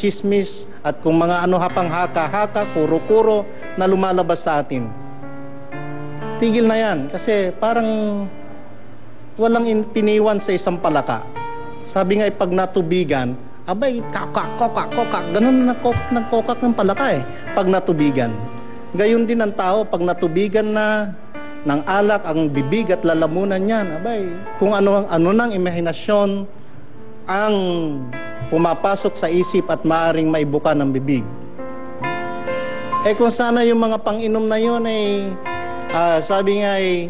chismis at kung mga ano hapang haka-haka, kuro-kuro na lumalabas sa atin. Tigil na yan kasi parang walang piniwan sa isang palaka. Sabi nga, pag natubigan, abay, kokak, ganun na nagkokak ng palaka eh, pag natubigan. Gayon din ang tao, pag natubigan na ng alak ang bibig at lalamunan niyan, abay, kung ano nang imahinasyon ang pumapasok sa isip at maaring maibuka ng bibig. Eh kung sana yung mga pang-inom na yun ay, sabi nga ay,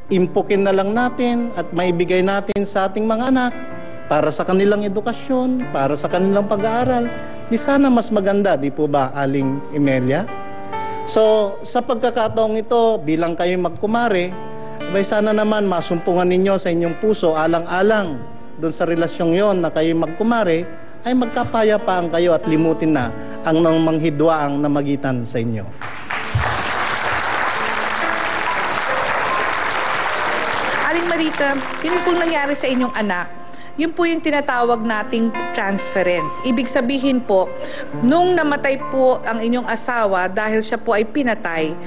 impukin na lang natin at maibigay natin sa ating mga anak para sa kanilang edukasyon, para sa kanilang pag-aaral. Di sana mas maganda, di po ba, Aling Imelya? So, sa pagkakataong ito, bilang kayo magkumare, abay sana naman masumpungan ninyo sa inyong puso, alang-alang doon sa relasyong yon na kayo magkumare, ay magkapayapaan kayo at limutin na ang manghidwaang namagitan sa inyo. Aling Marita, yun pong nangyari sa inyong anak, yun po yung tinatawag nating transference. Ibig sabihin po, nung namatay po ang inyong asawa dahil siya po ay pinatay,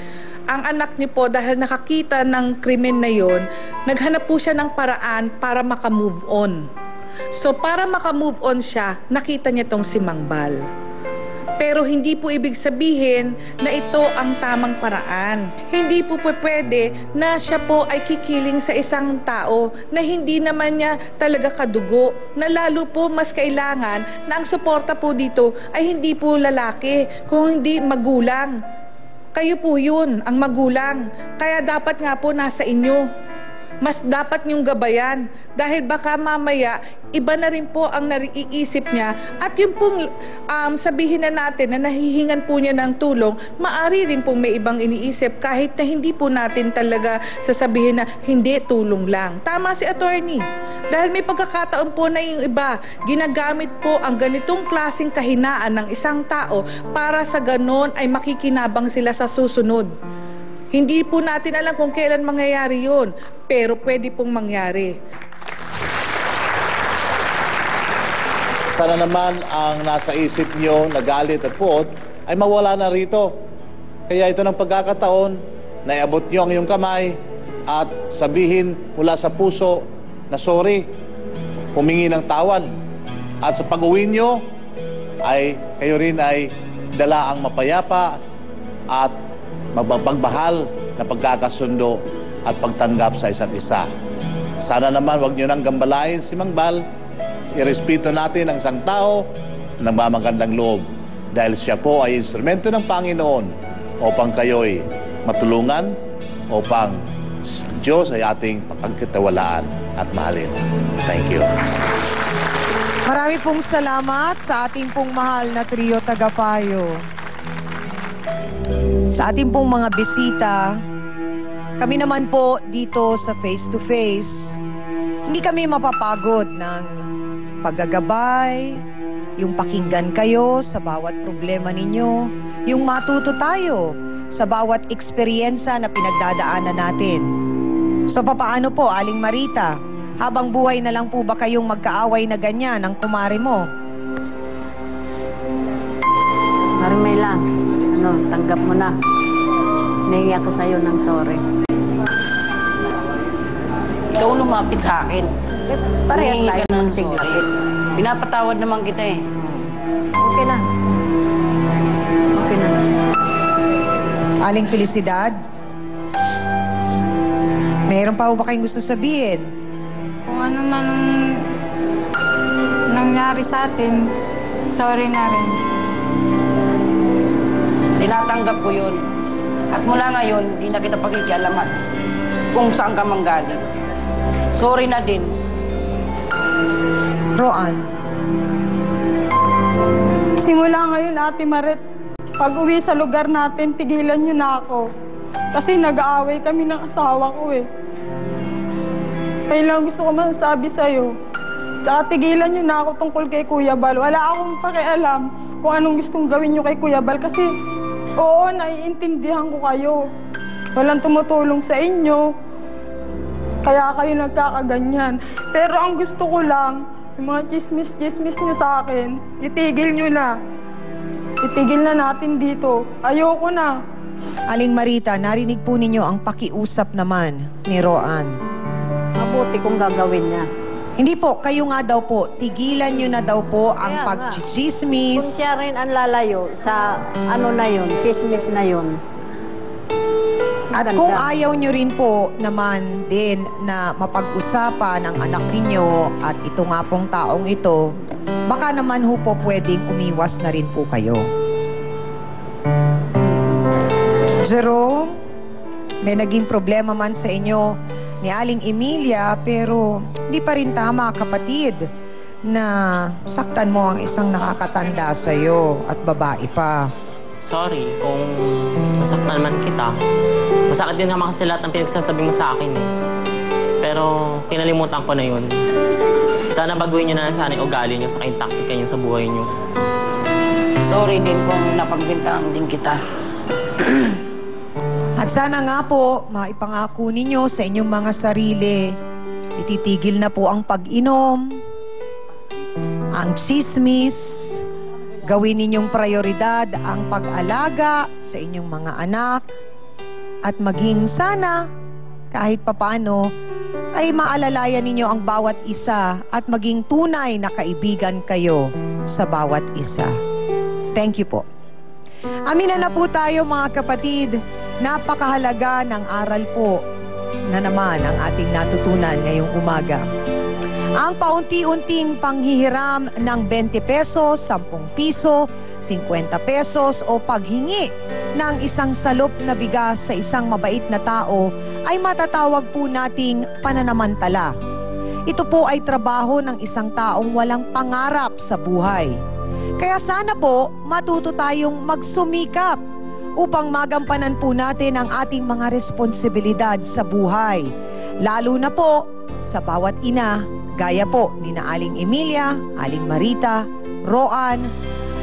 ang anak niyo po dahil nakakita ng krimen na yun, naghanap po siya ng paraan para makamove on. So para makamove on siya, nakita niya tong si Mang Bal. Pero hindi po ibig sabihin na ito ang tamang paraan. Hindi po pwede na siya po ay kikiling sa isang tao na hindi naman niya talaga kadugo. Na lalo po mas kailangan na ang suporta po dito ay hindi po lalaki, kung hindi magulang. Kayo po yun, ang magulang. Kaya dapat nga po nasa inyo. Mas dapat niyong gabayan dahil baka mamaya iba na rin po ang naiisip niya at yung pong sabihin na natin na nahihingan po niya ng tulong, maari rin pong may ibang iniisip kahit na hindi po natin talaga sasabihin na hindi, tulong lang. Tama si attorney. Dahil may pagkakataon po na yung iba, ginagamit po ang ganitong klaseng kahinaan ng isang tao para sa ganon ay makikinabang sila sa susunod. Hindi po natin alam kung kailan mangyayari yun, pero pwede pong mangyari. Sana naman ang nasa isip nyo na galit at puot ay mawala na rito. Kaya ito ng pagkakataon na iabot nyo ang iyong kamay at sabihin mula sa puso na sorry, humingi ng tawan. At sa pag-uwi nyo, ay kayo rin ay dala ang mapayapa at magpagbahal na pagkakasundo at pagtanggap sa isa't isa. Sana naman wag nyo nang gambalain si Mang Bal. Irespeto natin ang isang tao na nagmamagandang loob dahil siya po ay instrumento ng Panginoon upang kayo'y matulungan, upang ang Diyos ay ating pagkakatiwalaan at mahalin. Thank you. Marami pong salamat sa ating pong mahal na trio tagapayo. Sa ating pong mga bisita, kami naman po dito sa Face to Face, hindi kami mapapagod ng paggagabay, yung pakinggan kayo sa bawat problema ninyo, yung matuto tayo sa bawat eksperyensa na pinagdadaanan natin. So papaano po, Aling Marita? Habang buhay na lang po ba kayong magkaaway na ganyan ang kumare mo? Marimay lang. Tanggap mo na. Nahingi ako sa'yo ng sorry. Ikaw lumapit sa akin. Parehas tayo magsinglapit. Pinapatawad naman kita eh. Okay na. Okay na. Aling Felicidad? Mayroon pa ba kayong gusto sabihin? Kung ano man nangyari sa atin, sorry na rin. Tinatanggap ko yun. At mula ngayon, di na kita pakikialaman kung saan ka manggaling. Sorry na din. Roan? Simula ngayon, Ate Maret, pag uwi sa lugar natin, tigilan niyo na ako. Kasi nag-aaway kami ng asawa ko eh. Kaya lang gusto ko masasabi sa'yo. Tsaka tigilan niyo na ako tungkol kay Kuya Bal. Wala akong pakialam kung anong gustong gawin niyo kay Kuya Bal kasi oo, naiintindihan ko kayo. Walang tumutulong sa inyo. Kaya kayo nagkakaganyan. Pero ang gusto ko lang, yung mga chismis-chismis nyo sa akin, itigil nyo na. Itigil na natin dito. Ayoko na. Aling Marita, narinig po ninyo ang pakiusap naman ni Roan. Mabuti kung gagawin niya. Hindi po, kayo nga daw po, tigilan nyo na daw po ang Kaya nga. Kung pagchichismis. siya rin ang lalayo sa ano na yun, chismis na yun. At Maganda. kung ayaw nyo rin po naman din na mapag-usapan ang anak ninyo at ito nga pong taong ito, baka naman ho po pwedeng umiwas na rin po kayo. Jerome, may naging problema man sa inyo ni Aling Emilia, pero di pa rin tama, kapatid, na saktan mo ang isang nakakatanda sa'yo at babae pa. Sorry kung masaktan man kita. Masakit din naman kasi lahat ng pinagsasabi mo sa akin eh. Pero kinalimutan ko na yun. Sana baguhin niyo na lang sana yung ugali niyo sa yung taktika niyo sa buhay niyo. Sorry din kung napagbintangan din kita. At sana nga po, maipangako ninyo sa inyong mga sarili, ititigil na po ang pag-inom, ang chismis, gawin ninyong prioridad ang pag-alaga sa inyong mga anak, at maging sana, kahit papano, ay maalalayan ninyo ang bawat isa at maging tunay na kaibigan kayo sa bawat isa. Thank you po. Amina na po tayo mga kapatid. Napakahalaga ng aral po na naman ang ating natutunan ngayong umaga. Ang paunti-unting panghihiram ng 20 pesos, 10 piso, 50 pesos o paghingi ng isang salop na bigas sa isang mabait na tao ay matatawag po nating pananamantala. Ito po ay trabaho ng isang taong walang pangarap sa buhay. Kaya sana po matuto tayong magsumikap upang magampanan po natin ang ating mga responsibilidad sa buhay. Lalo na po sa bawat ina, gaya po ni na Aling Emilia, Aling Marita, Roan,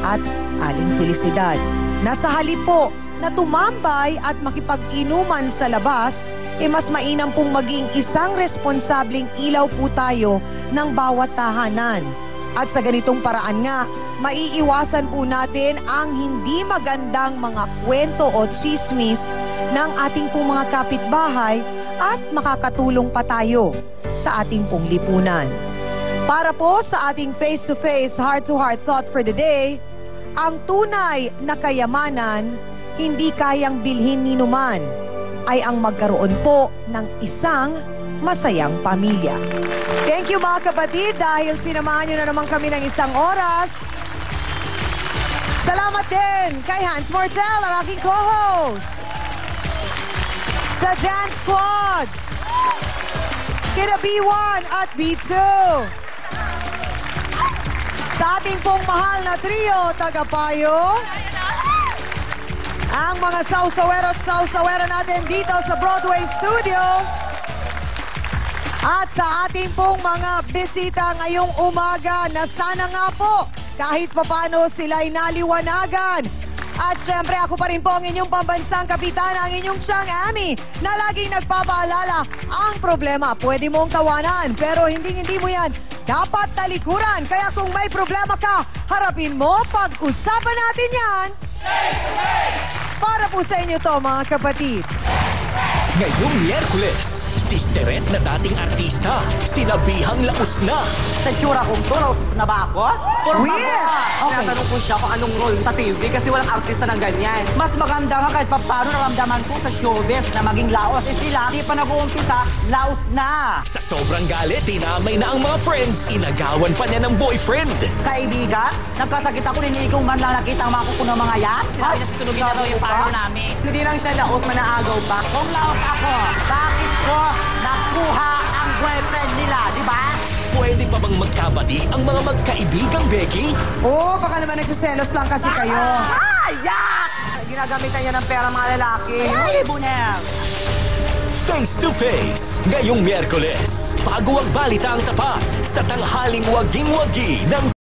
at Aling Felicidad. Nasa halip po na tumambay at makipag-inuman sa labas, mas mainam pong maging isang responsableng ilaw po tayo ng bawat tahanan. At sa ganitong paraan nga, maiiwasan po natin ang hindi magandang mga kwento o chismis ng ating pong mga kapitbahay at makakatulong pa tayo sa ating pong lipunan. Para po sa ating face-to-face, heart-to-heart thought for the day, ang tunay na kayamanan hindi kayang bilhin ni numan ay ang magkaroon po ng isang masayang pamilya. Thank you mga kapatid dahil sinamahan nyo na naman kami ng isang oras. Salamat din kay Hans Mortel, ang aking co-host. Sa Dance Squad, kina B1 at B2. Sa ating pong mahal na trio, tagapayo, ang mga sausawero at sausawera natin dito sa Broadway Studio. At sa ating pong mga bisita ngayong umaga na sana nga po kahit papano sila'y naliwanagan. At syempre ako pa rin po ang inyong pambansang kapitana, ang inyong Chang Ami, na laging nagpapaalala, ang problema pwede mong tawanan pero hindi mo yan dapat talikuran. Kaya kung may problema ka, harapin mo, pag-usapan natin yan. Para po sa inyo to mga kapatid. Ngayong Miyerkules, sisteret na dating artista, sinabihang laos na. Sa tsura kong to, na ba ako? Weird! Okay. Tinatanong ko siya kung anong role sa TV kasi walang artista ng ganyan. Mas maganda nga kahit paano naramdaman ko sa showbiz na maging laos. Eh sila, di pa nag-uumpisa, laos na. Sa sobrang galit, tinamay na ang mga friends. Inagawan pa niya ng boyfriend. Kaibigan, nagkasakit ako, ninigaw man lang nakita ang mga kukuno mga yan. Sinabi niya susunugin na raw yung paro namin. Hindi lang siya laos, manaagaw pa. Kung laos ako, bakit ko nakuha ang boyfriend nila, di ba? Pwede pa bang magkabati ang mga magkaibigang Becky? Oo, baka naman nagsiselos lang kasi kayo. Yak! Ginagamitan niya ng pera mga lalaki. Ay, buner! Face to Face, ngayong Miyerkules. Bago ang balita ang tapat sa tanghaling waging-wagi ng